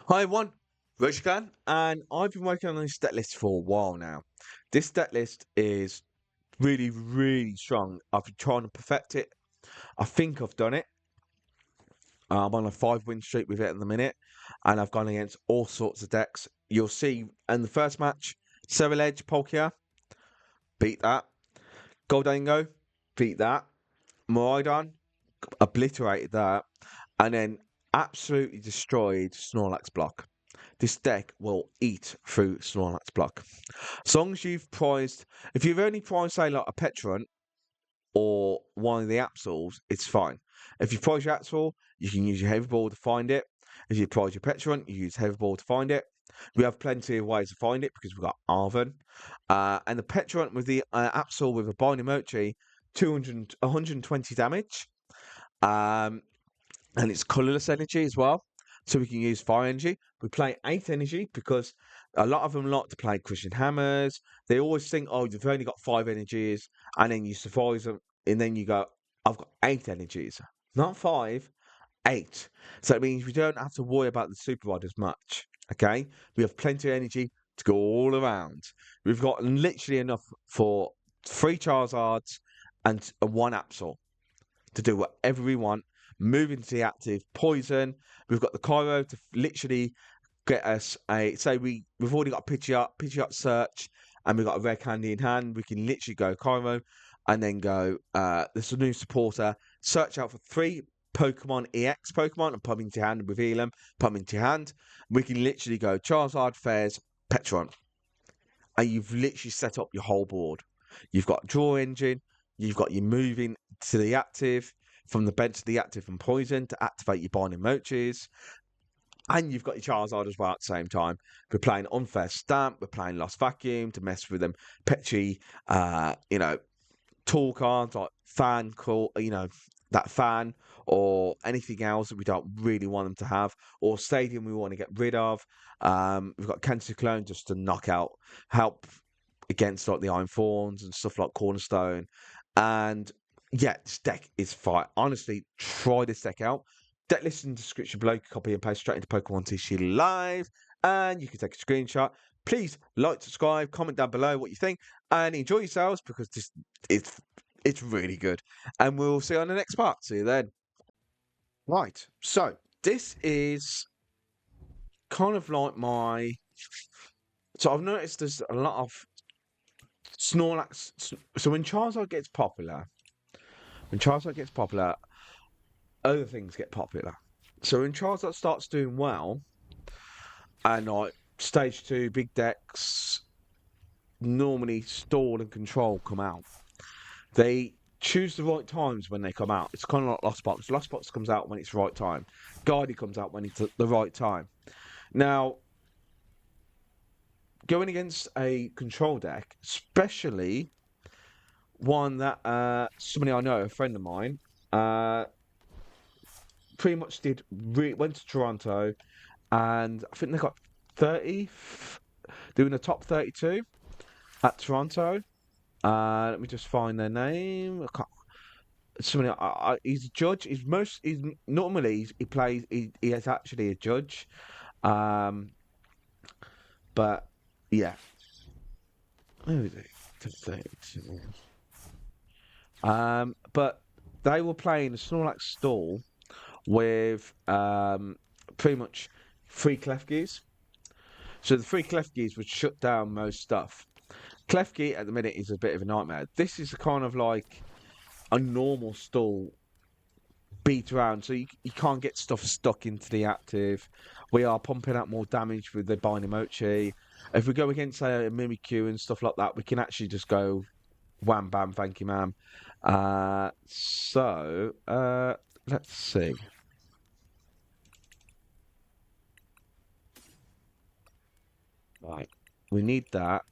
Hi everyone, Roshiclantcg, and I've been working on this deck list for a while now. This deck list is really, really strong. I've been trying to perfect it. I think I've done it. I'm on a 5-win streak with it at the minute, and I've gone against all sorts of decks. You'll see in the first match, Ceruledge, Palkia, beat that. Gholdengo, beat that. Miraidon, obliterated that. And then absolutely destroyed Snorlax block. This deck will eat through Snorlax block. As long as you've prized, if you've only prized, say, like a Pecharunt or one of the Absols, it's fine. If you prize your Absol, you can use your Heavy Ball to find it. If you prize your Pecharunt, you use Heavy Ball to find it. We have plenty of ways to find it because we've got Arven. And the Pecharunt with the Absol with a Binding Mochi, 120 damage. And it's colourless energy as well. So we can use fire energy. We play 8 energy because a lot of them like to play Christian Hammers. They always think, oh, you've only got 5 energies, and then you surprise them, and then you go, I've got 8 energies. Not 5, 8. So it means we don't have to worry about the super rod as much. Okay? We have plenty of energy to go all around. We've got literally enough for 3 Charizards and 1 Absol to do whatever we want. Move into the active poison. We've got the Cairo to literally get us a, say we've already got a Pidgeot search, and we've got a Rare Candy in hand. We can literally go Cairo and then go, there's a new supporter, search out for 3 Pokemon EX Pokemon and put them into your hand, reveal them, put them into your hand. We can literally go Charizard, Fez, Pecharunt. And you've literally set up your whole board. You've got draw engine, you've got your moving to the active, from the bench to the active and poison to activate your Binding Mochis. And you've got your Charizard as well at the same time. We're playing Unfair Stamp, we're playing Lost Vacuum to mess with them. Pidgey, tool cards like fan call, that fan, or anything else that we don't really want them to have, or stadium we want to get rid of. We've got Canceling Cologne just to knock out, help against like the Iron Thorns and stuff like Cornerstone. And yeah, this deck is fire. Honestly, try this deck out. Deck list in the description below. Copy and paste straight into Pokemon TCG Live, and you can take a screenshot. Please like, subscribe, comment down below what you think, and enjoy yourselves because this it's really good. And we'll see you on the next part. See you then. Right. So this is kind of like my. So I've noticed there's a lot of Snorlax. So when Charizard gets popular. When Charizard gets popular, other things get popular. So when Charizard starts doing well, and like stage 2 big decks, normally stall and control come out. They choose the right times when they come out. It's kind of like Lost Box. Lost Box comes out when it's the right time. Guardy comes out when it's the right time. Now, going against a control deck, especially one that somebody I know, a friend of mine, pretty much went to Toronto, and I think they got 30, doing the top 32 at Toronto. Let me just find their name. I can't. Somebody, he's a judge. He's normally he plays. He is actually a judge, but yeah. Who is it? But they were playing a Snorlax stall with pretty much 3 Klefkis. So the 3 Klefkis would shut down most stuff. Klefki at the minute is a bit of a nightmare. This is kind of like a normal stall beat around, so you can't get stuff stuck into the active. We are pumping out more damage with the Binding Mochi. If we go against a Mimikyu and stuff like that, we can actually just go wham bam, thank you ma'am. Let's see. Right, we need that.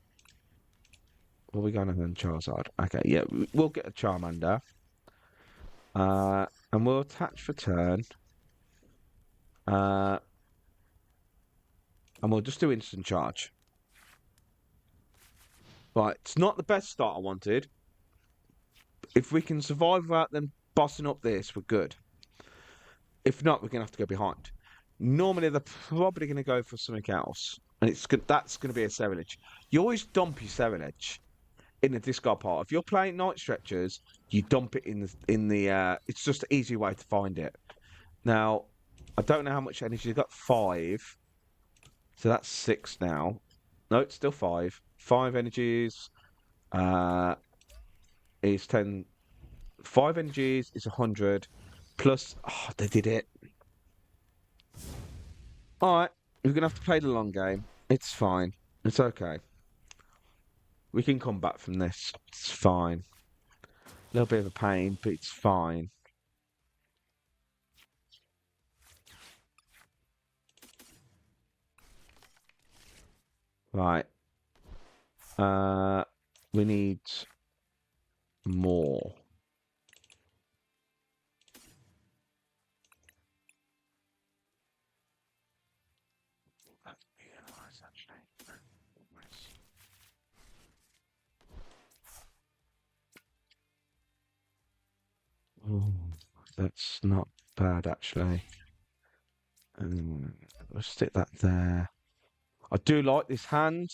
What are we going to have on Charizard? Okay, yeah, we'll get a Charmander. And we'll attach for turn. And we'll just do instant charge. Right, it's not the best start I wanted. If we can survive without them bossing up this, we're good. If not, we're going to have to go behind. Normally, they're probably going to go for something else. And that's going to be a Ceruledge. You always dump your Ceruledge in the discard pile. If you're playing Night Stretchers, you dump it in the. It's just an easy way to find it. Now, I don't know how much energy you've got. 5. So that's 6 now. No, it's still 5. 5 energies is 10. 5 energies is 100. Plus, oh, they did it. Alright, we're going to have to play the long game. It's fine. It's okay. We can come back from this. It's fine. A little bit of a pain, but it's fine. Right. We need more. Oh, that's not bad actually. Let's stick that there. I do like this hand,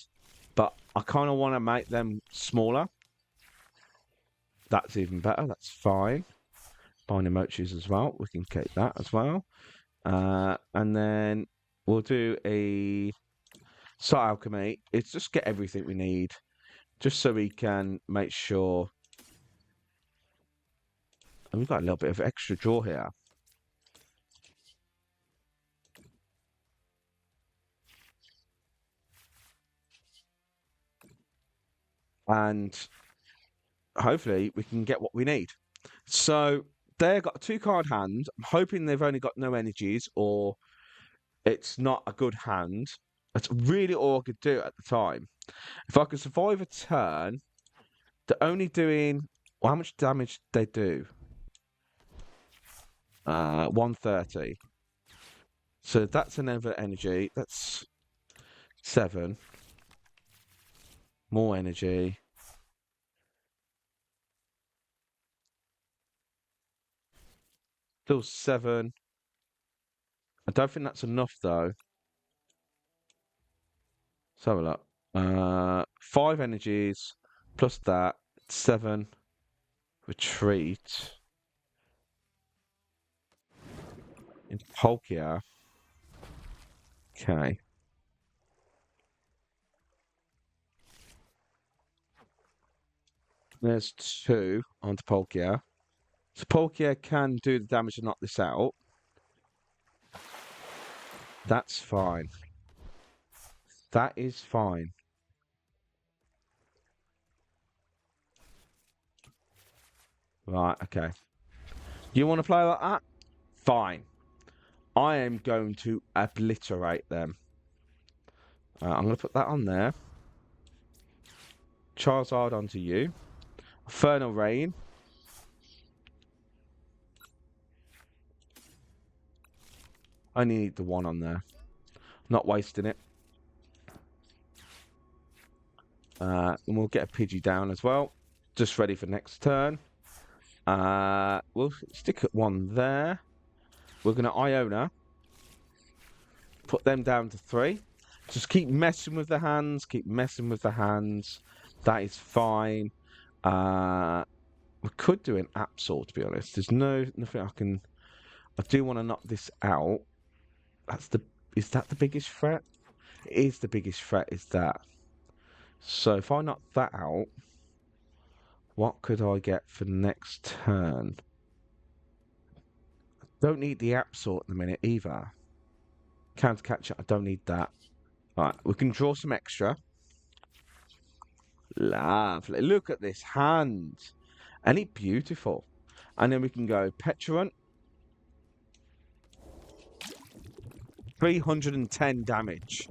but I kind of want to make them smaller. That's even better. That's fine. Binding Mochis as well. We can keep that as well. And then we'll do a Site Alchemy. It's just get everything we need, just so we can make sure. And we've got a little bit of extra draw here. And hopefully we can get what we need. So they've got a 2-card hand. I'm hoping they've only got no energies or it's not a good hand. That's really all I could do at the time. If I could survive a turn, they're only doing... Well, how much damage they do? 130. So that's another energy. That's 7. More energy. Still 7. I don't think that's enough though. So have a look. 5 energies plus that 7. Retreat. In Palkia. Okay. There's 2 onto Palkia. So Palkia can do the damage to knock this out. That's fine. That is fine. Right, okay. You want to play like that? Fine. I am going to obliterate them. I'm going to put that on there. Charizard onto you. Infernal Rain. I only need the 1 on there. Not wasting it. And we'll get a Pidgey down as well. Just ready for next turn. We'll stick at 1 there. We're going to Iono. Put them down to 3. Just keep messing with the hands. Keep messing with the hands. That is fine. We could do an Absol, to be honest. There's nothing I can... I do want to knock this out. Is that the biggest threat? It is the biggest threat, is that. So if I knock that out, what could I get for next turn? I don't need the Absol at the minute either. Counter catcher, I don't need that. Alright, we can draw some extra. Lovely. Look at this hand. Ain't it beautiful? And then we can go Pecharunt. 310 damage.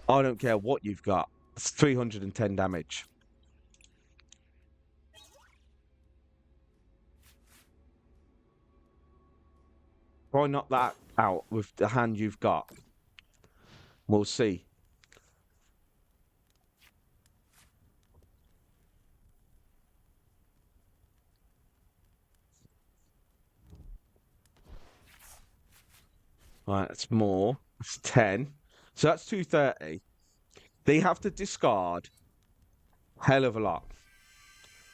I don't care what you've got. It's 310 damage. Why knock that out with the hand you've got? We'll see. Right, that's more. That's 10. So that's 230. They have to discard hell of a lot.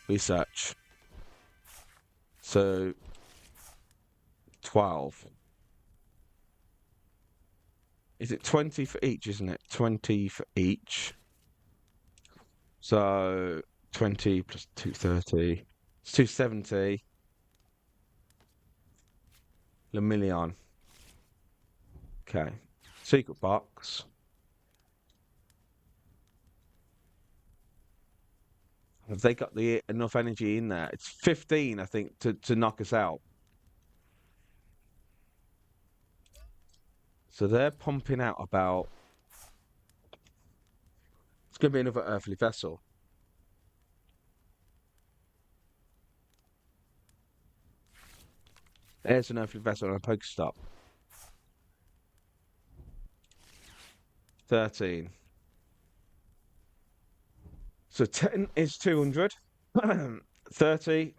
Research. So 12. Is it 20 for each, isn't it? 20 for each. So 20 plus 230. It's 270. Lemillion. Okay. Secret box. Have they got enough energy in there? It's 15, I think, to knock us out. So they're pumping out about... It's going to be another Earthly Vessel. There's an Earthly Vessel and a Pokestop. 13. So 10 is 200. 30.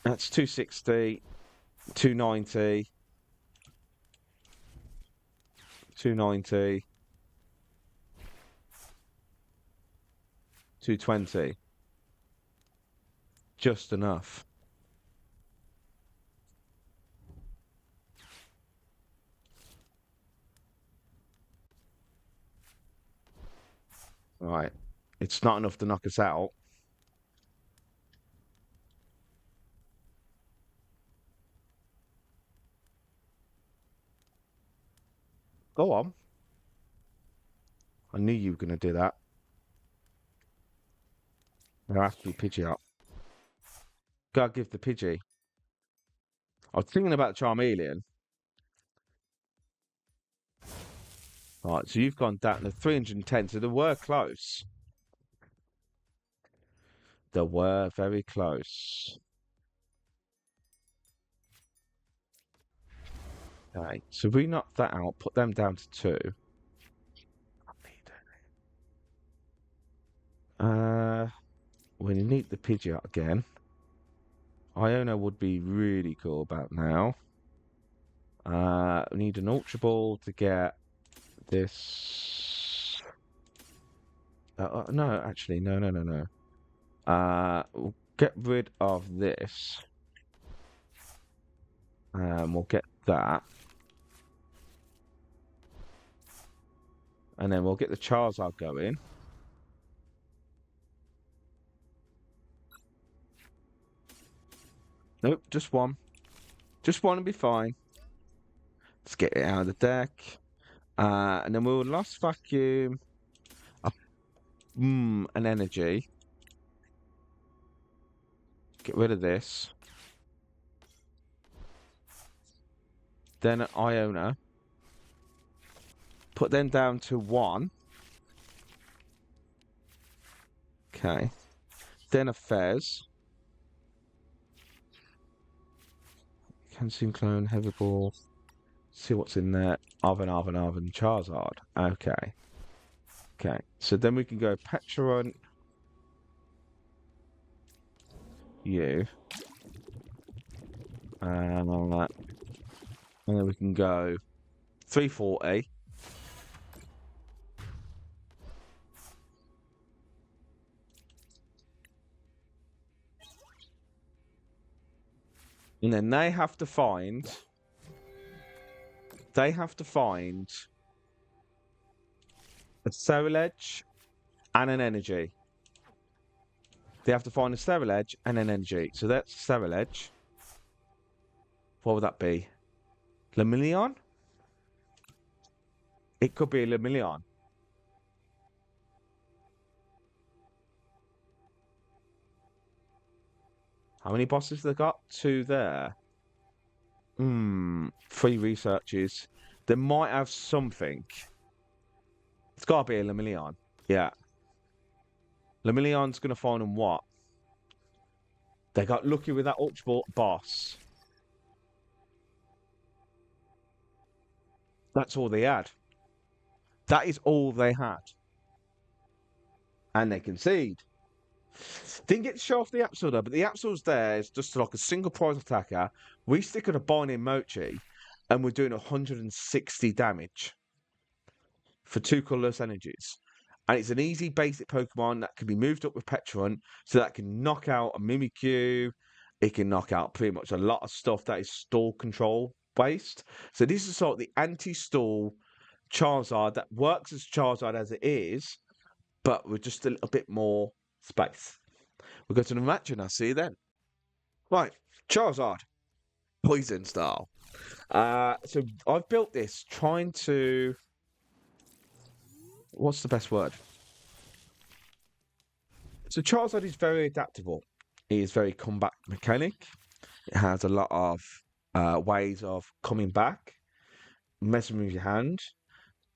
That's 260. 290. 290. 220. Just enough. Right. It's not enough to knock us out. Go on. I knew you were going to do that. There has to be Pidgeot. Gotta give the Pidgey. I was thinking about Charmeleon. Right, so you've gone down to 310. So they were close. They were very close. Okay, so we knocked that out, put them down to 2. We need the Pidgeot again. Iono would be really cool about now. We need an Ultra Ball to get this. No, actually, no. We'll get rid of this. We'll get that. And then we'll get the Charizard going. Nope, just one. Just one and be fine. Let's get it out of the deck. And then we'll Lost Vacuum. An energy. Get rid of this. Then an Iono. Put them down to 1. Okay. Then a Fez. Canceling Cologne, Heavy Ball. See what's in there. Arven, Charizard. Okay. Okay. So then we can go Pecharunt. You. And on that. And then we can go 340. And then they have to find a Ceruledge and an energy. They have to find a Ceruledge and an energy. So that's Ceruledge. What would that be? Lemillion? It could be a Lemillion. How many bosses they got? 2 there. 3 researches. They might have something. It's got to be a Lemillion. Yeah. Lemillion's going to find them what? They got lucky with that Ultra Ball boss. That's all they had. That is all they had. And they concede. Didn't get to show off the Absol though, but the Absol's there is just like a single prize attacker. We stick on a Binding Mochi. and we're doing 160 damage for 2 colourless energies. And it's an easy basic Pokemon that can be moved up with Pecharunt, so that can knock out a Mimikyu. It can knock out pretty much a lot of stuff that is stall control based. So this is sort of the anti-stall Charizard that works as Charizard as it is, but with just a little bit more space. We'll go to the match and I'll see you then. Right, Charizard, Poison style. So I've built this trying to... What's the best word? So Charizard is very adaptable. It is very combat mechanic. It has a lot of ways of coming back, messing with your hand,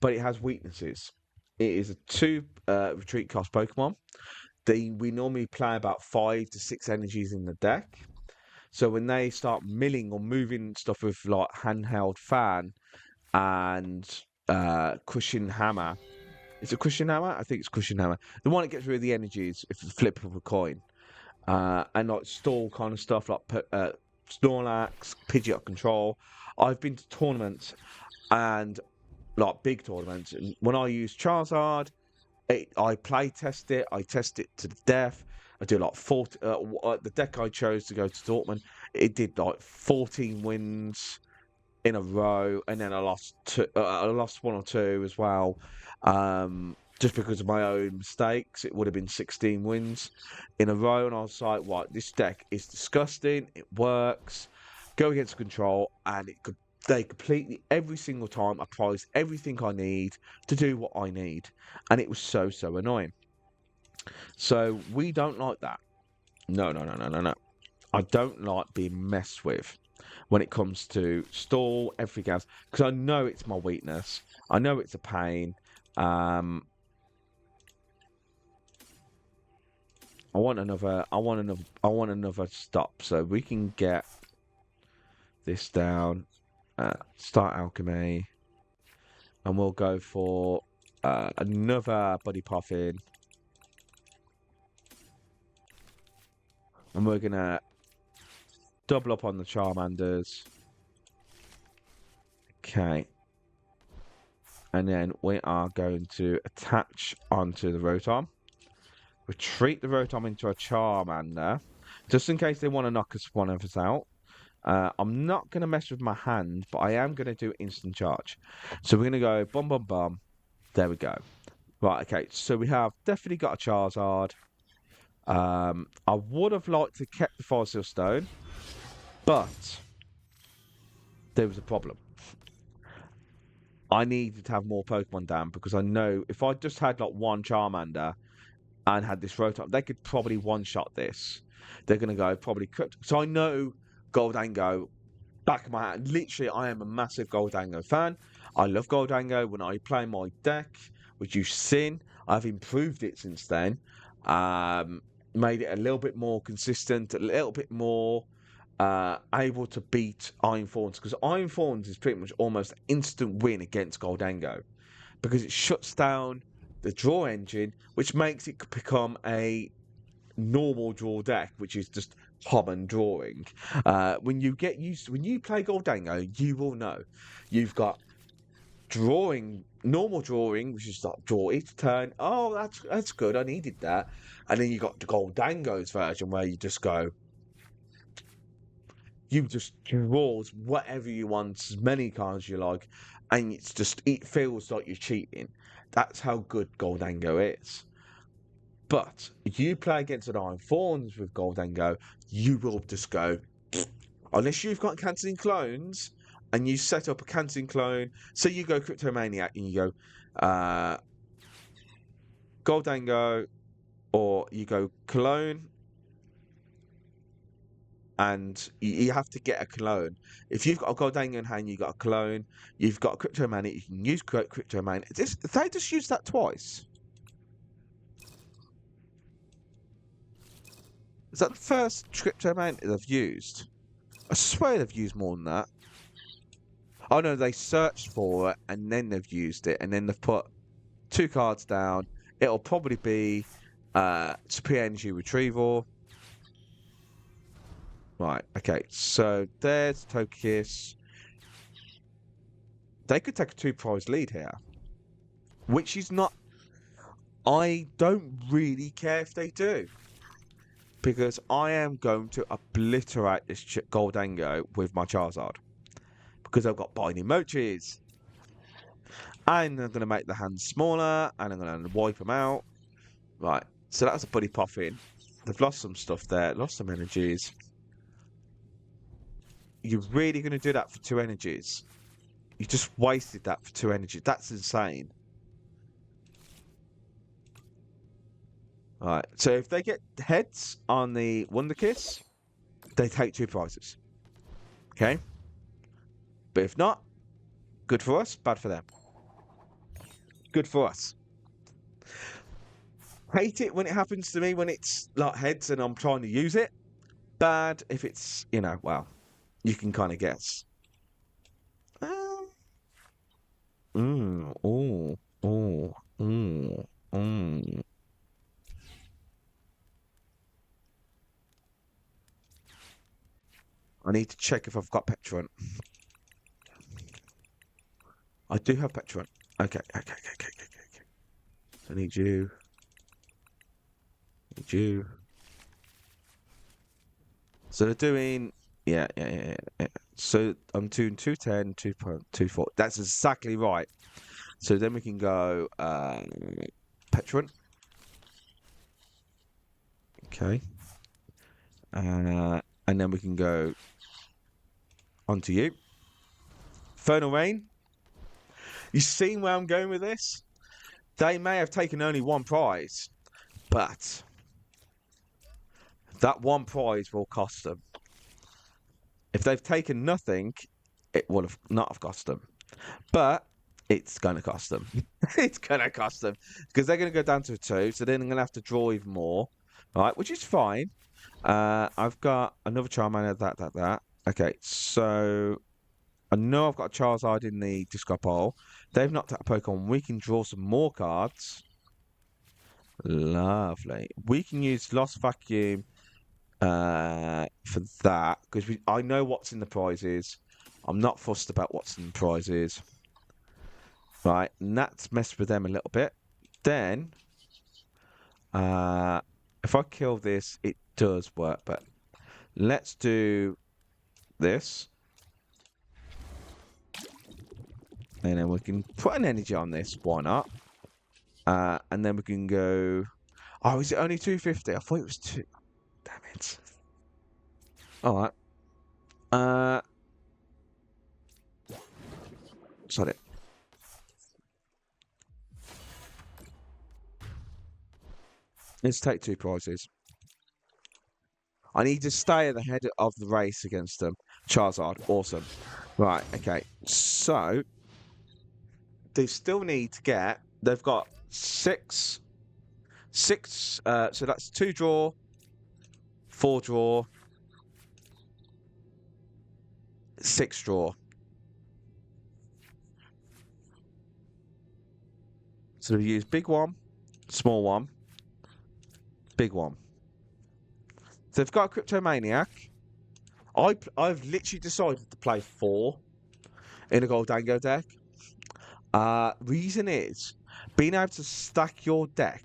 but it has weaknesses. It is a 2 retreat cost Pokemon. We normally play about 5 to 6 energies in the deck. So when they start milling or moving stuff with like handheld fan and cushion hammer, is it cushion hammer? I think it's cushion hammer. The one that gets rid of the energies if it's the flip of a coin. And like stall kind of stuff like Snorlax, Pidgeot control. I've been to tournaments and like big tournaments. And when I use Charizard, I play test it. I test it to the death. I do like 40. The deck I chose to go to Dortmund, it did like 14 wins in a row, and then I lost 1 or 2 as well. Just because of my own mistakes, it would have been 16 wins in a row, and I was like, "Right, this deck is disgusting. It works. Go against control, and they completely every single time. I priced everything I need to do what I need, and it was so annoying. So we don't like that. No. I don't like being messed with when it comes to stall everything else because I know it's my weakness. I know it's a pain. I want another stop so we can get this down. Start alchemy, and we'll go for another Buddy Poffin, and we're gonna double up on the Charmanders. Okay, and then we are going to attach onto the Rotom. Retreat the Rotom into a Charmander, just in case they want to knock one of us out. I'm not going to mess with my hand, but I am going to do instant charge. So we're going to go bum bum bum. There we go. Right, okay. So we have definitely got a Charizard. I would have liked to keep the Fossil Stone, but there was a problem. I needed to have more Pokemon down because I know if I just had like one Charmander and had this Rotom, they could probably one-shot this. They're going to go probably... So I know Gholdengo, back of my hand. Literally, I am a massive Gholdengo fan. I love Gholdengo. When I play my deck, which you've seen, I've improved it since then. Made it a little bit more consistent, a little bit more able to beat Iron Thorns. Because Iron Thorns is pretty much almost an instant win against Gholdengo. Because it shuts down the draw engine, which makes it become a normal draw deck, which is just common drawing. When you play Gholdengo, you will know you've got normal drawing, which is like draw each turn. Oh, that's good. I needed that. And then you got the Gholdengo's version where you just draws whatever you want, as many cards you like, and it feels like you're cheating. That's how good Gholdengo is. But if you play against an Iron Thorns with Gholdengo, you will just go, unless you've got Canceling Clones and you set up a Canceling Clone, so you go Cryptomaniac and you go Gholdengo, or you go Clone, and you have to get a clone. If you've got a Gholdengo in hand, you've got a clone, you've got a Cryptomaniac, you can use Cryptomaniac. They just use that twice. Is that the first Cryptomaniac they've used? I swear they've used more than that. Oh no, they searched for it and then they've used it, and then they've put 2 cards down. It'll probably be Superior Energy Retrieval. Right, okay, so there's Togekiss. they could take a 2-prize lead here, which is not. I don't really care if they do, because I am going to obliterate this Gholdengo with my Charizard, because I've got Binding Mochis, and I'm going to make the hands smaller, and I'm going to wipe them out. Right, so that was a Buddy Poffin. They've lost some stuff there, lost some energies. You're really going to do that for 2 energies? You just wasted that for 2 energies. That's insane. Alright, so if they get heads on the Wonder Kiss, they take 2 prizes. Okay? But if not, good for us, bad for them. Good for us. Hate it when it happens to me when it's like heads and I'm trying to use it. Bad if it's, you know, well, you can kind of guess. I need to check if I've got Pecharunt. I do have Pecharunt. Okay. I need you. So they're doing, yeah. So I'm doing 210, 2.24. That's exactly right. So then we can go Pecharunt. Okay. And then we can go onto you. Infernal Rain. You seen where I'm going with this? They may have taken only 1 prize, but that 1 prize will cost them. If they've taken nothing, it would have not have cost them. But it's going to cost them. It's going to cost them. Because they're going to go down to a 2, so then I'm going to have to draw even more. Right, which is fine. I've got another Charmander, that. Okay, so I know I've got a Charizard in the discard pile. They've knocked out a Pokemon. We can draw some more cards. Lovely. We can use Lost Vacuum for that, because I know what's in the prizes. I'm not fussed about what's in the prizes. Right, and that's messed with them a little bit. Then, if I kill this, it does work, but let's do this. And then we can put an energy on this, why not? And then we can go... Oh, is it only 250? I thought it was 2... Damn it. Alright. Sorry. Let's take 2 prizes. I need to stay at the head of the race against them. Charizard, awesome. Right, okay. So, they still need to get... They've got 6... so that's 2 draw, 4 draw, 6 draw. So we use big one, small one, big one. So they've got a Cryptomaniac. I've literally decided to play 4 in a Gholdengo deck. Reason is being able to stack your deck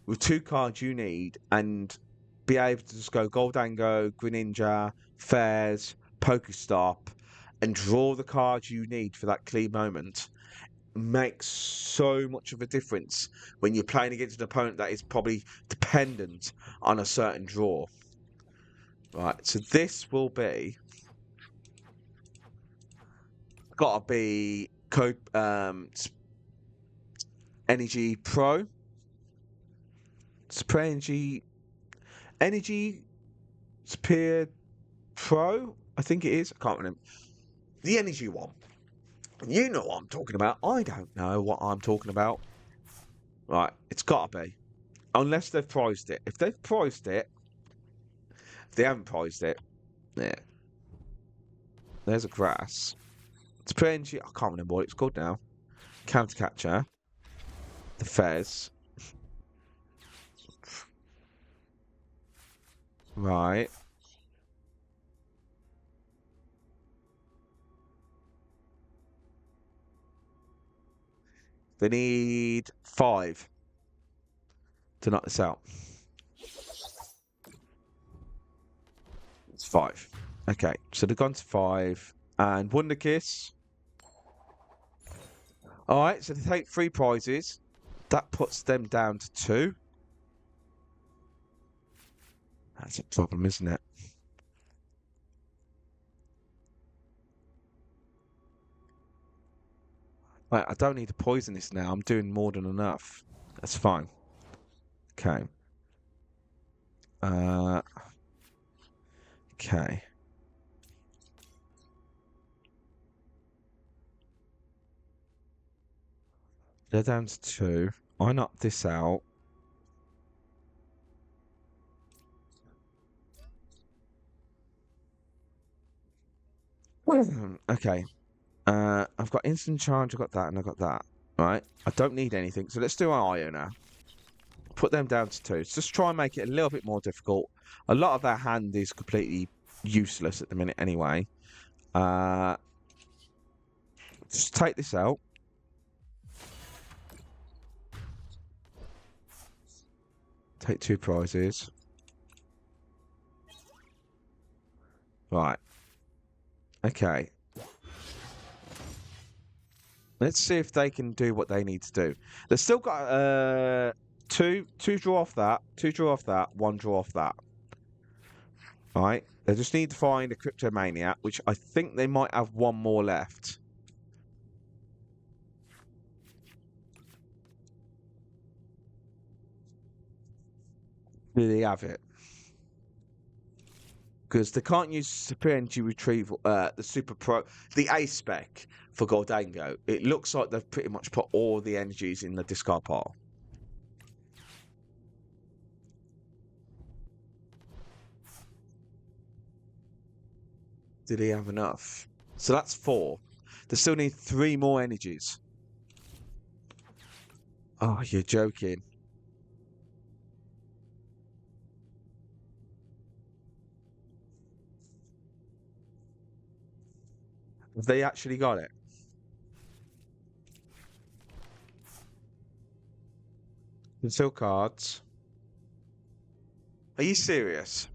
with 2 cards you need and be able to just go Gholdengo, Greninja, Fairs, Pokestop, and draw the cards you need for that clean moment makes so much of a difference when you're playing against an opponent that is probably dependent on a certain draw. Right, so this will be... Gotta be code Energy Pro. Super Energy Superior Pro, I think it is. I can't remember. The Energy one. You know what I'm talking about. I don't know what I'm talking about. Right, it's gotta be. Unless they've priced it. If they've priced it, if they haven't priced it, yeah. There's a grass. It's Energy. I can't remember what it's called now. Countercatcher. The Fez. Right. They need 5 to knock this out. It's 5. Okay, so they've gone to 5. And Wonder Kiss. Alright, so they take 3 prizes. That puts them down to 2. That's a problem, isn't it? Right, I don't need to poison this now. I'm doing more than enough. That's fine. Okay. Okay. They're down to 2. I knock this out. Okay. I've got instant charge, I've got that, and I've got that. Right? I don't need anything. So let's do our Iono. Put them down to 2. Just try and make it a little bit more difficult. A lot of their hand is completely useless at the minute anyway. Just take this out. Take 2 prizes. Right. Okay. Let's see if they can do what they need to do. They've still got two draw off that, 2 draw off that, 1 draw off that. Right. They just need to find a Cryptomaniac, which I think they might have 1 more left. Do they have it? Because they can't use Super Energy Retrieval, the A spec for Gholdengo. It looks like they've pretty much put all the energies in the discard pile. Do they have enough? So that's 4. They still need 3 more energies. Oh, you're joking. Have they actually got it? Conceal cards. Are you serious?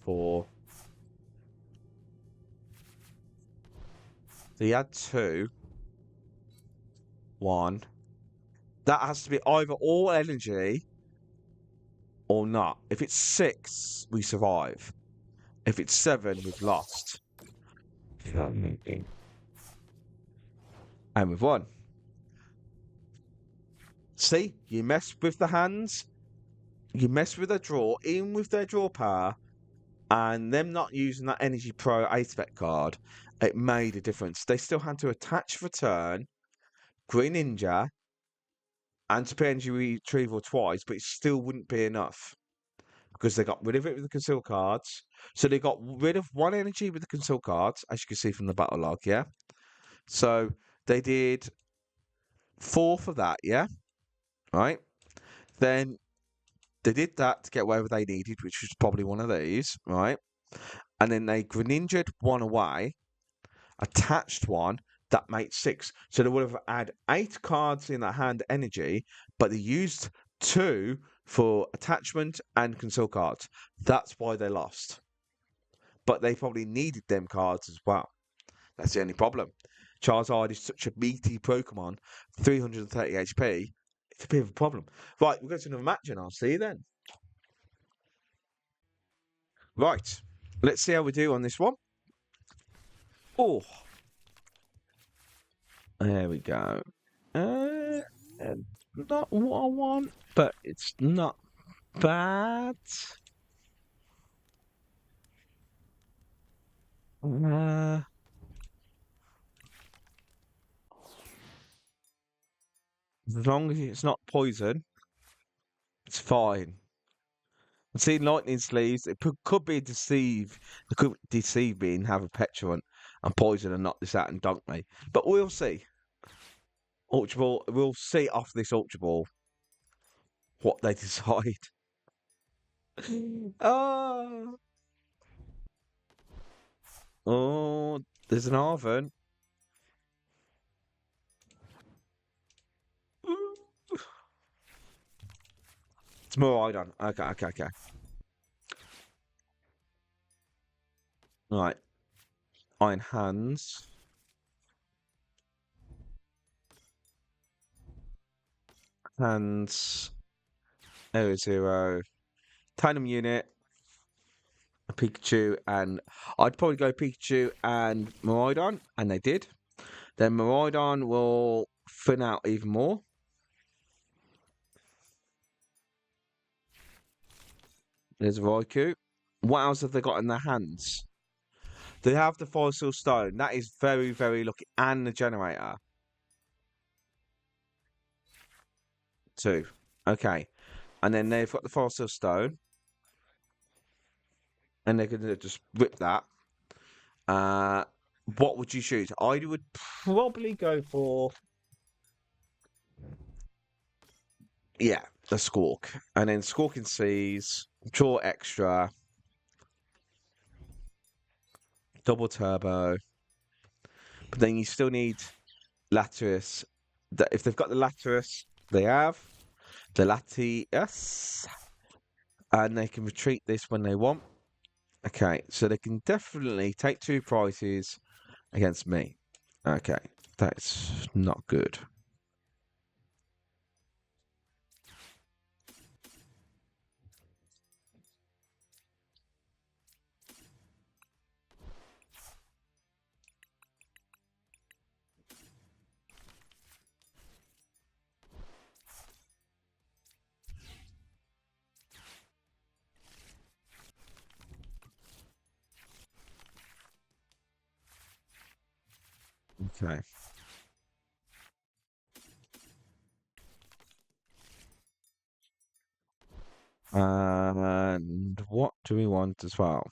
Four. So you had 2. 1. That has to be either all energy or not. If it's 6, we survive. If it's 7, we've lost. And we've won. See, you mess with the hands, you mess with their draw, even with their draw power, and them not using that Energy Pro A-Spec card, it made a difference. They still had to attach return, Green Ninja, and Super Energy Retrieval twice, but it still wouldn't be enough. Because they got rid of it with the conceal cards. So they got rid of 1 energy with the conceal cards, as you can see from the battle log, yeah? So they did 4 for that, yeah? Right? Then they did that to get whatever they needed, which was probably one of these, right? And then they Greninja'd 1 away, attached 1, that made 6. So they would have had 8 cards in that hand energy, but they used 2 for attachment and conceal cards. That's why they lost. But they probably needed them cards as well. That's the only problem. Charizard is such a meaty Pokemon, 330 HP. It's a bit of a problem. Right, we'll go to another match and I'll see you then. Right, let's see how we do on this one. Oh, there we go. Not what I want, but it's not bad. As long as it's not poison, it's fine. I've seen lightning sleeves. It could be deceive. It could deceive me and have a Pecharunt and poison and knock this out and dunk me. But we'll see. Ultra Ball. We'll see after this Ultra Ball what they decide. Oh. Oh, there's an Arven. It's Miraidon. Okay. Right. Iron Hands. Hands. Area 0. Tandem Unit. A Pikachu, and I'd probably go Pikachu and Miraidon, and they did. Then Miraidon will thin out even more. There's Raikou. What else have they got in their hands? They have the Fossil Stone. That is very, very lucky. And the Generator. 2. Okay. And then they've got the Fossil Stone. And they're going to just rip that. What would you choose? I would probably go for... Yeah, the Squawk. And then Squawking Seas, draw extra, double turbo. But then you still need Latias. If they've got the Latias, they have the Latias. And they can retreat this when they want. Okay, so they can definitely take 2 prizes against me. Okay, that's not good. Okay. And what do we want as well?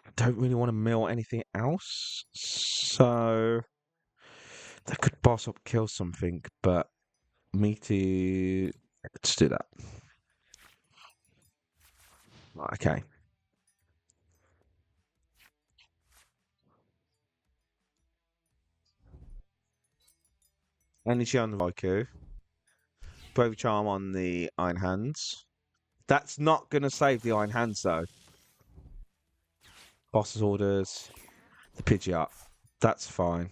I don't really want to mill anything else. So they could boss up, kill something, but me to... Let's do that. Okay. Energy on the Raikou. Brave Charm on the Iron Hands. That's not going to save the Iron Hands, though. Boss's orders. The Pidgeot. That's fine.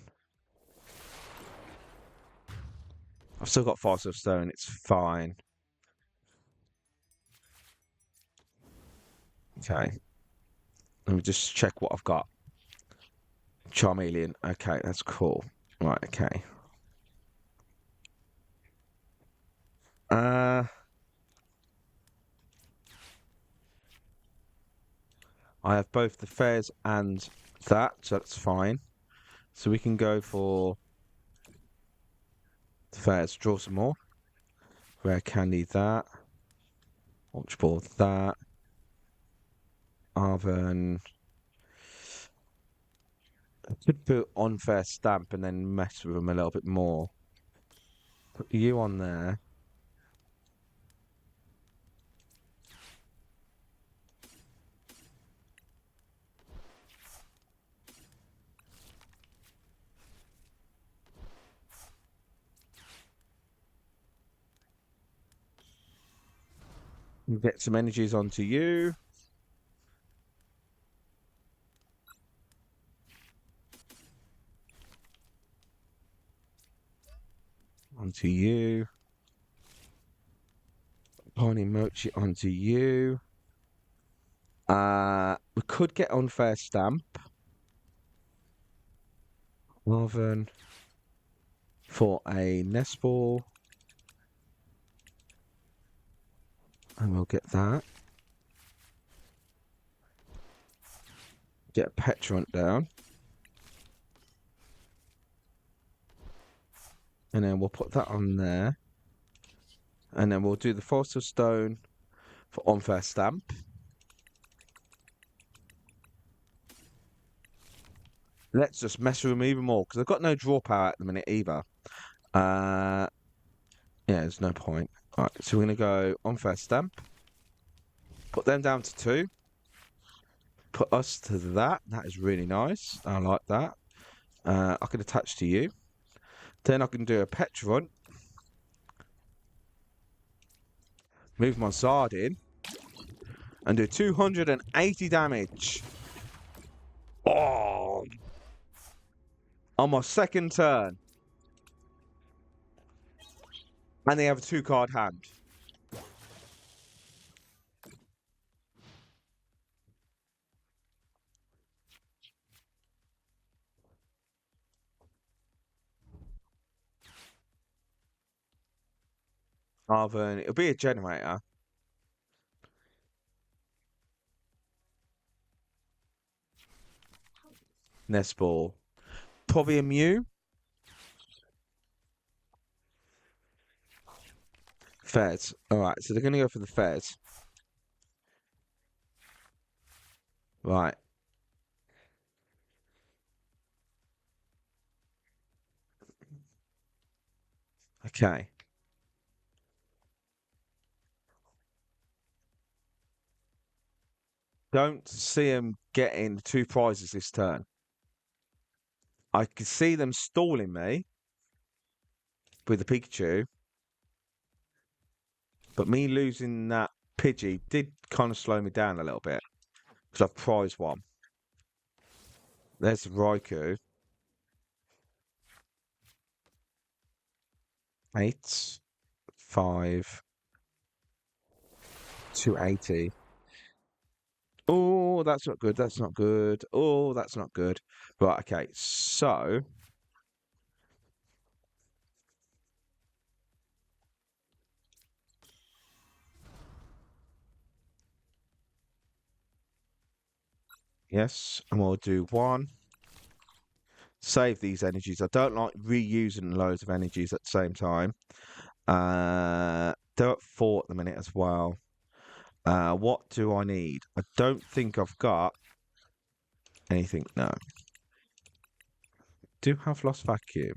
I've still got Fossil Stone. It's fine. Okay. Let me just check what I've got. Charmeleon. Okay, that's cool. Right, okay. I have both the Fez and that, so that's fine. So we can go for the Fez, draw some more. Rare Candy that. Ultra Ball that. Arven. I could put Unfair Stamp and then mess with them a little bit more. Put you on there. Get some energies onto you. Onto you. Binding Mochi onto you. We could get Unfair Stamp. Arven for a Nest Ball. And we'll get that. Get a Pecharunt down. And then we'll put that on there. And then we'll do the Fossil Stone for Unfair Stamp. Let's just mess with them even more, because I've got no draw power at the minute either. Yeah, there's no point. Alright, so we're going to go Unfair Stamp. Put them down to 2. put us to that. That is really nice. I like that. I can attach to you. Then I can do a Pecharunt. Move my Zard in. And do 280 damage. Oh! On my second turn. And they have a 2-card hand. Arven, it'll be a generator. Nest Ball. Probably a Mew. Fez. Alright, so they're going to go for the Fez. Right. Okay. Don't see them getting 2 prizes this turn. I can see them stalling me with the Pikachu. But me losing that Pidgey did kind of slow me down a little bit. Because I've prized one. There's Raikou. 8, 5, 280. Oh, that's not good. That's not good. Oh, that's not good. Right, okay. So yes, and we'll do 1. Save these energies. I don't like reusing loads of energies at the same time. They're at 4 at the minute as well. What do I need? I don't think I've got anything. No. Do have Lost Vacuum.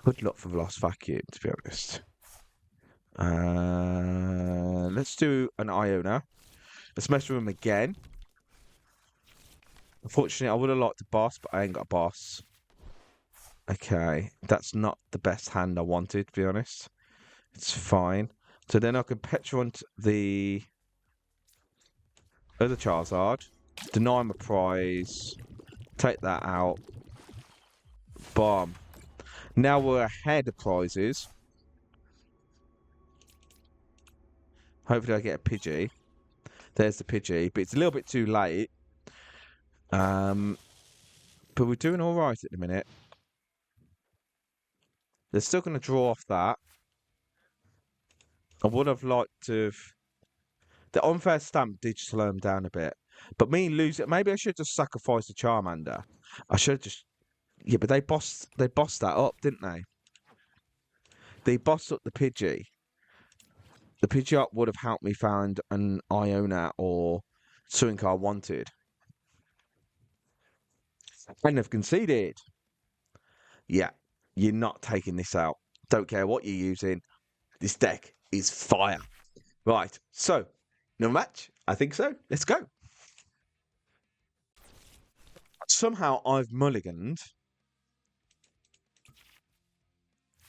Good luck for Lost Vacuum, to be honest. Let's do an Iono. Let's mess with him again. Unfortunately, I would have liked a boss, but I ain't got a boss. Okay, that's not the best hand I wanted, to be honest. It's fine. So then I can Pecharunt the other Charizard, deny my prize, take that out. Bomb. Now we're ahead of prizes. Hopefully I get a Pidgey. There's the Pidgey, but it's a little bit too late. But we're doing all right at the minute. They're still going to draw off that. I would have liked to have... The Unfair Stamp did slow them down a bit. But me losing... Maybe I should just sacrifice the Charmander. I should have just... Yeah, but they bossed that up, didn't they? They bossed up the Pidgey. The Pidgeot would have helped me find an Iono or something I wanted. And they've conceded. Yeah, you're not taking this out. Don't care what you're using. This deck is fire. Right, so, no match? I think so. Let's go. Somehow I've mulliganed.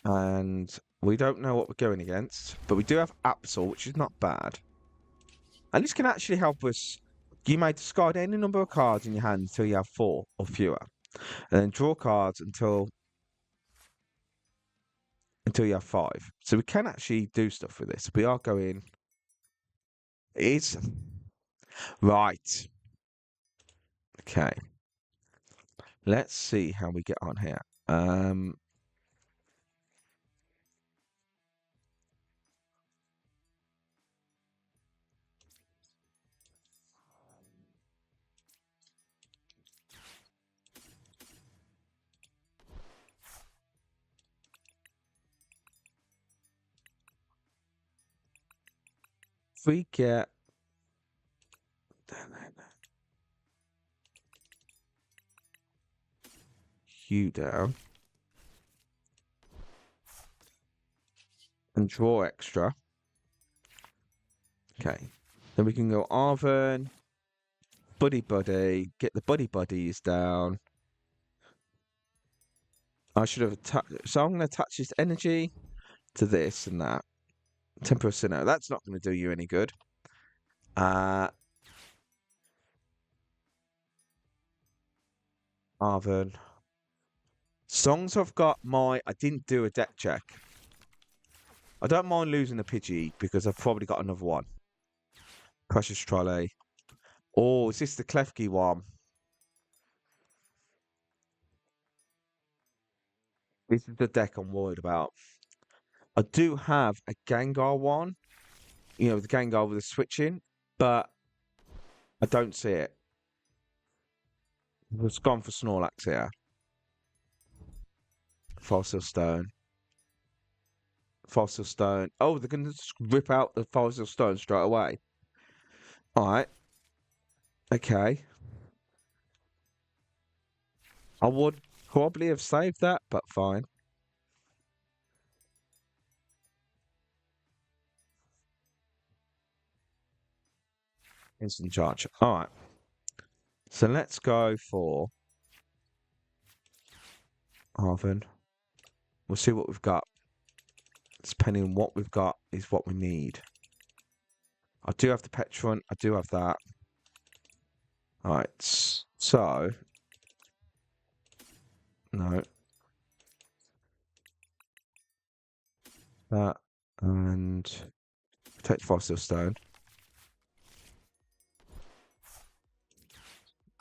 And we don't know what we're going against. But we do have Absol, which is not bad. And this can actually help us. You may discard any number of cards in your hand until you have 4 or fewer. And then draw cards until you have 5. So we can actually do stuff with this. We are going... It is... Right. Okay. Let's see how we get on here. If we get... Hue down. And draw extra. Okay. Then we can go Arven. Buddy-Buddy. Get the Buddy-Buddies down. I should have attached... So I'm going to attach this energy to this and that. Temper Sinnoh. That's not going to do you any good. Arven. Songs I've got my... I didn't do a deck check. I don't mind losing the Pidgey because I've probably got another one. Precious Trolley. Oh, is this the Klefki one? This is the deck I'm worried about. I do have a Gengar one. You know, the Gengar with the switching. But I don't see it. It's gone for Snorlax here. Fossil Stone. Fossil Stone. Oh, they're going to just rip out the Fossil Stone straight away. Alright. Okay. I would probably have saved that, but fine. Instant charge. Alright. So let's go for Arven. We'll see what we've got. Depending on what we've got is what we need. I do have the Pecharunt. I do have that. Alright. So. No. That. And. Protect Fossil Stone.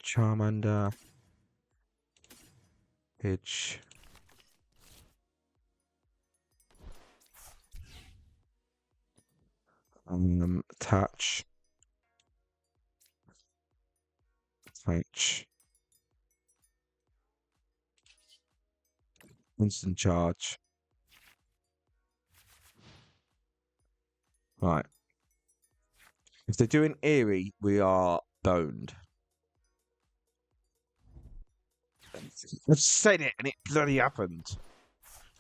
Charmander. Pidge. Attach. Attach. Instant charge. Right. If they're doing Eerie, we are boned. I've said it and it bloody happened.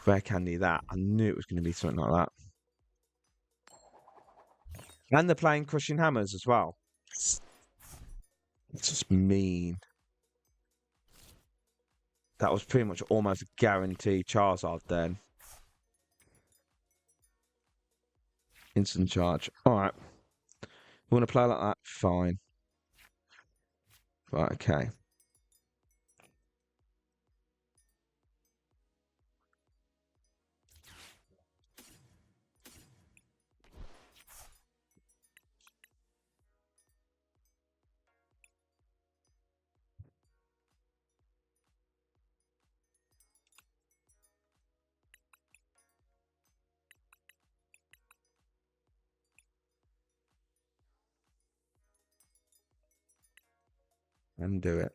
Rare Candy that. I knew it was going to be something like that. And they're playing Crushing Hammers as well. It's just mean. That was pretty much almost a guaranteed Charizard then. Instant charge. Alright. You want to play like that? Fine. Right, okay. And do it.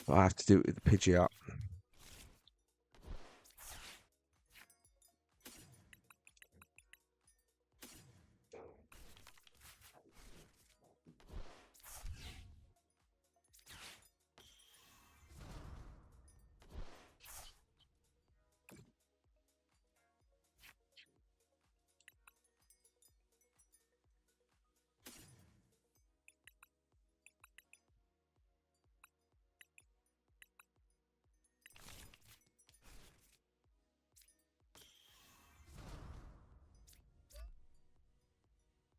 But I have to do it with the Pidgeot.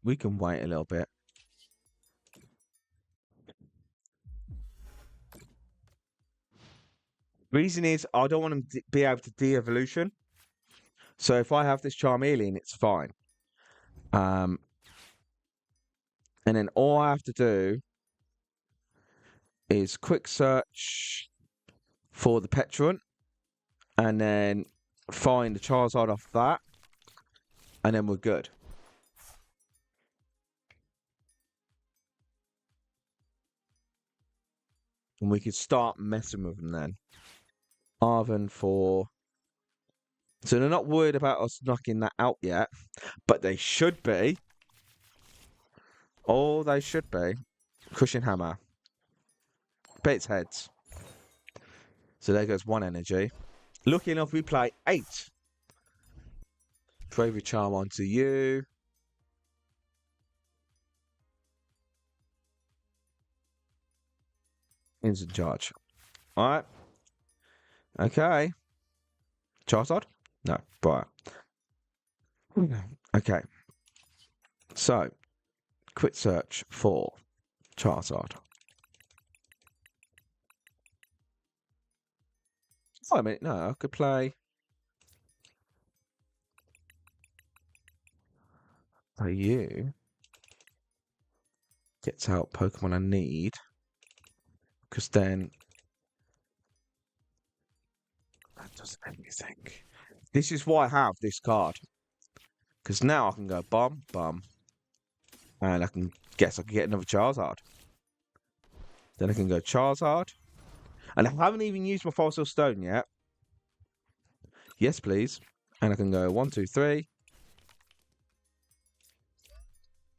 We can wait a little bit. Reason is I don't want to be able to de-evolution. So if I have this Charmeleon, it's fine. And then all I have to do is quick search for the Pecharunt and then find the Charizard off that. And then we're good. And we can start messing with them then. Arven for... So they're not worried about us knocking that out yet. But they should be. Oh, they should be. Cushion Hammer. Bet it's heads. So there goes one energy. Lucky enough, we play 8. Bravery Charm onto you. Instant charge. Alright. Okay. Charizard? No, Briar. Okay. So, quick search for Charizard. Oh, I mean, no, I could play you. Gets out Pokemon I need. Because then that does everything. This is why I have this card. Because now I can go bum, bum. And I can get another Charizard. Then I can go Charizard. And I haven't even used my Fossil Stone yet. Yes, please. And I can go 1, 2, 3.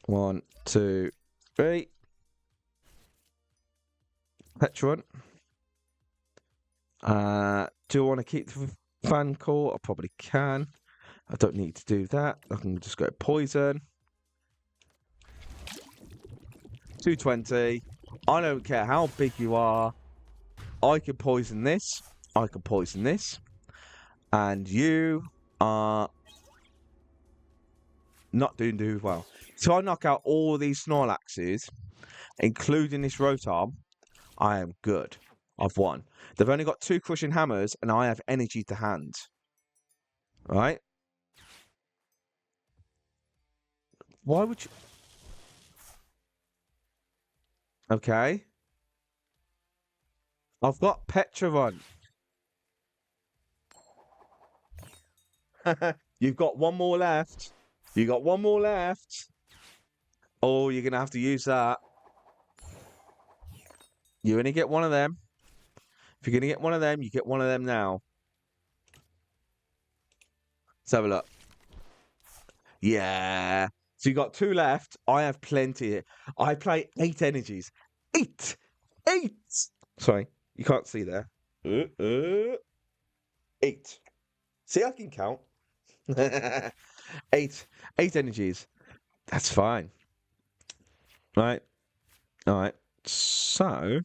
1, 2, 3. Pecharunt. Do I want to keep the fan core? I probably can. I don't need to do that. I can just go poison. 220. I don't care how big you are. I can poison this. I can poison this. And you are not doing too well. So I knock out all these Snorlaxes, including this Rotom. I am good. I've won. They've only got 2 crushing hammers, and I have energy to hand. Right? Why would you... Okay. I've got Pecharunt. You've got one more left. You got one more left. Oh, you're going to have to use that. You only get one of them. If you're going to get one of them, you get one of them now. Let's have a look. Yeah. So you got 2 left. I have plenty. I play 8 energies. 8! 8! Sorry, you can't see there. 8. See, I can count. 8 energies. That's fine. Right. All right. So,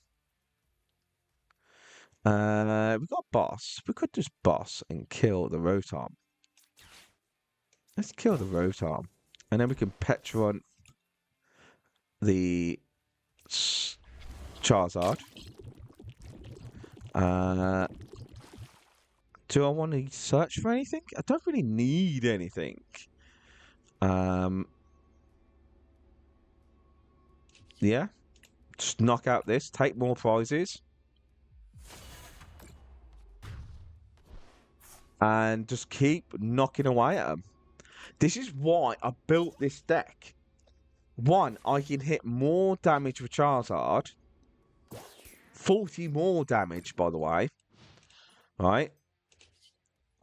we've got boss. We could just boss and kill the Rotom. Let's kill the Rotom. And then we can Pecharunt the Charizard. Do I want to search for anything? I don't really need anything. Yeah. Just knock out this. Take more prizes. And just keep knocking away at them. This is why I built this deck. 1, I can hit more damage with Charizard. 40 more damage, by the way. Right?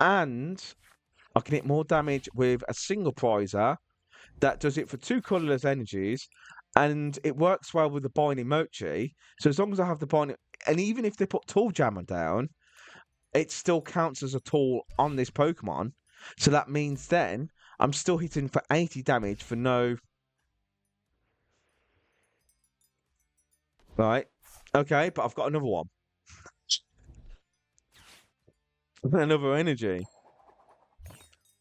And I can hit more damage with a single prizer that does it for 2 colourless energies. And it works well with the Binding Mochi. So as long as I have the Binding... And even if they put Tall Jammer down, it still counts as a Tall on this Pokemon. So that means then I'm still hitting for 80 damage for no... Right. Okay, but I've got another one. Another energy.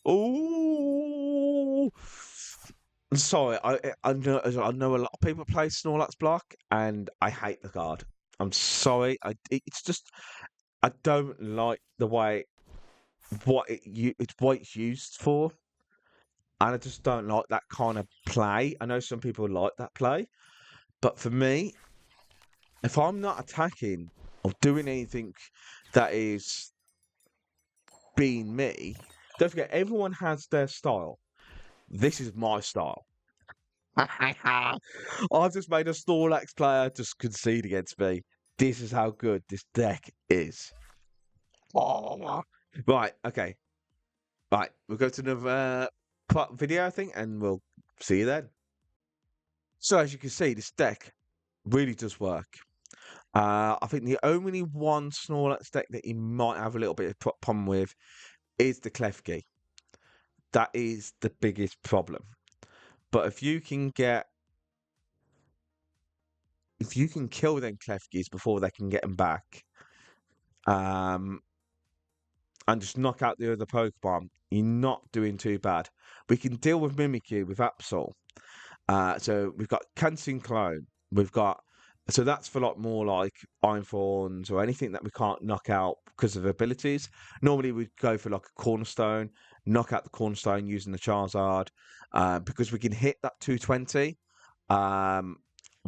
Ooh. Sorry, I know a lot of people play Snorlax Block, and I hate the card. I'm sorry. It's just I don't like the way what it's used for, and I just don't like that kind of play. I know some people like that play, but for me, if I'm not attacking or doing anything that is being me, don't forget everyone has their style. This is my style. I've just made a Snorlax player just concede against me. This is how good this deck is. Oh. Right, okay. Right, we'll go to another video, I think, and we'll see you then. So, as you can see, this deck really does work. I think the only one Snorlax deck that you might have a little bit of problem with is the Klefki. That is the biggest problem. But if you can get if you can kill them Klefkis before they can get them back, and just knock out the other Pokemon, you're not doing too bad. We can deal with Mimikyu with Absol. So we've got Canceling Cologne. We've got so that's for more like Iron Thorns or anything that we can't knock out because of abilities. Normally we'd go for like a Cornerstone, knock out the Cornerstone using the Charizard, because we can hit that 220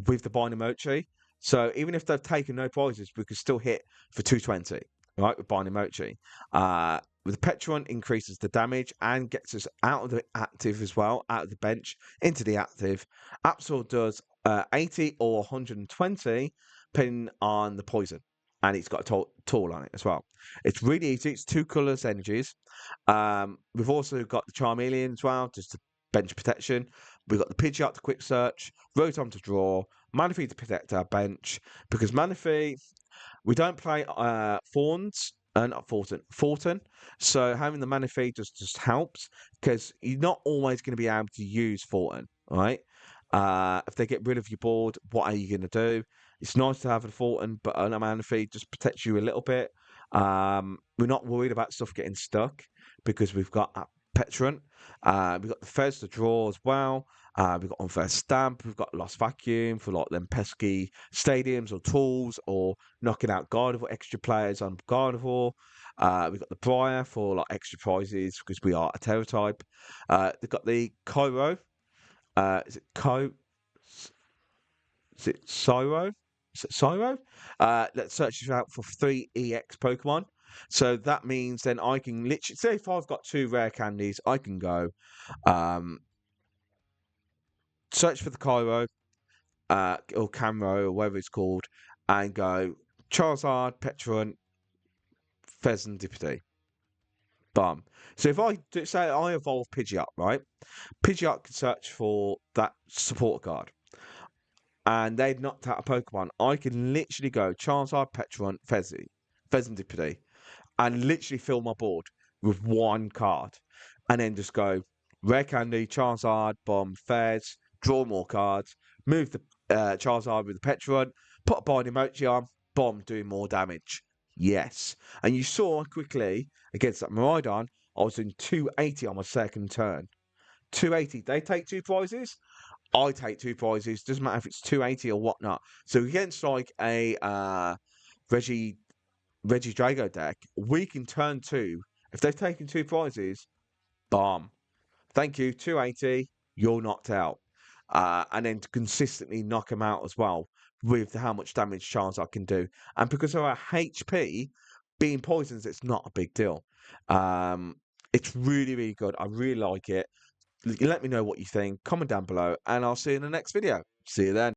with the Binding Mochi. So even if they've taken no prizes, we can still hit for 220, right, with Binding Mochi. With the Pecharunt increases the damage and gets us out of the active as well, out of the bench into the active. Absol does 80 or 120, depending on the poison, and it's got a tool on it as well. It's really easy. It's 2 colours energies. We've also got the Charmeleon as well, just to bench protection. We've got the Pidgeot to quick search, Rotom to draw, Manaphy to protect our bench, because Manaphy, we don't play Thorns, not Fortin. So having the Manaphy just helps, because you're not always going to be able to use Fortin, right? If they get rid of your board, what are you going to do? It's nice to have a Fortin, but a Manaphy just protects you a little bit. We're not worried about stuff getting stuck because we've got Pecharunt. We've got the Fez to draw as well. We've got Unfair Stamp. We've got Lost Vacuum for like them pesky stadiums or tools or knocking out Gardevoir extra players on Gardevoir. We've got the Briar for like extra prizes because we are a Terra type. They've got the Cairo. Is it Cyro? Is it Cyro? Let's search out for 3 EX Pokemon. So that means then I can literally say if I've got 2 rare candies, I can go search for the Cairo or Camro or whatever it's called, and go Charizard, Pecharunt, Fezandipiti. Bum. So if I say I evolve Pidgeot, right? Pidgeot can search for that support card, and they've knocked out a Pokemon. I can literally go Charizard, Pecharunt, Fezandipiti, and literally fill my board with 1 card, and then just go Rare Candy, Charizard, Bomb, Fez, draw more cards, move the Charizard with the Pecharunt, put a Binding Mochi on, bomb, doing more damage. Yes. And you saw quickly against that Miraidon, I was doing 280 on my second turn. 280. They take 2 prizes. I take 2 prizes. Doesn't matter if it's 280 or whatnot. So against like a Reggie Drago deck, we can turn 2. If they've taken 2 prizes, bomb. Thank you, 280, you're knocked out. And then to consistently knock them out as well with how much damage Charizard can do. And because of our HP being poisons, it's not a big deal. It's really, really good. I really like it. Let me know what you think. Comment down below, and I'll see you in the next video. See you then.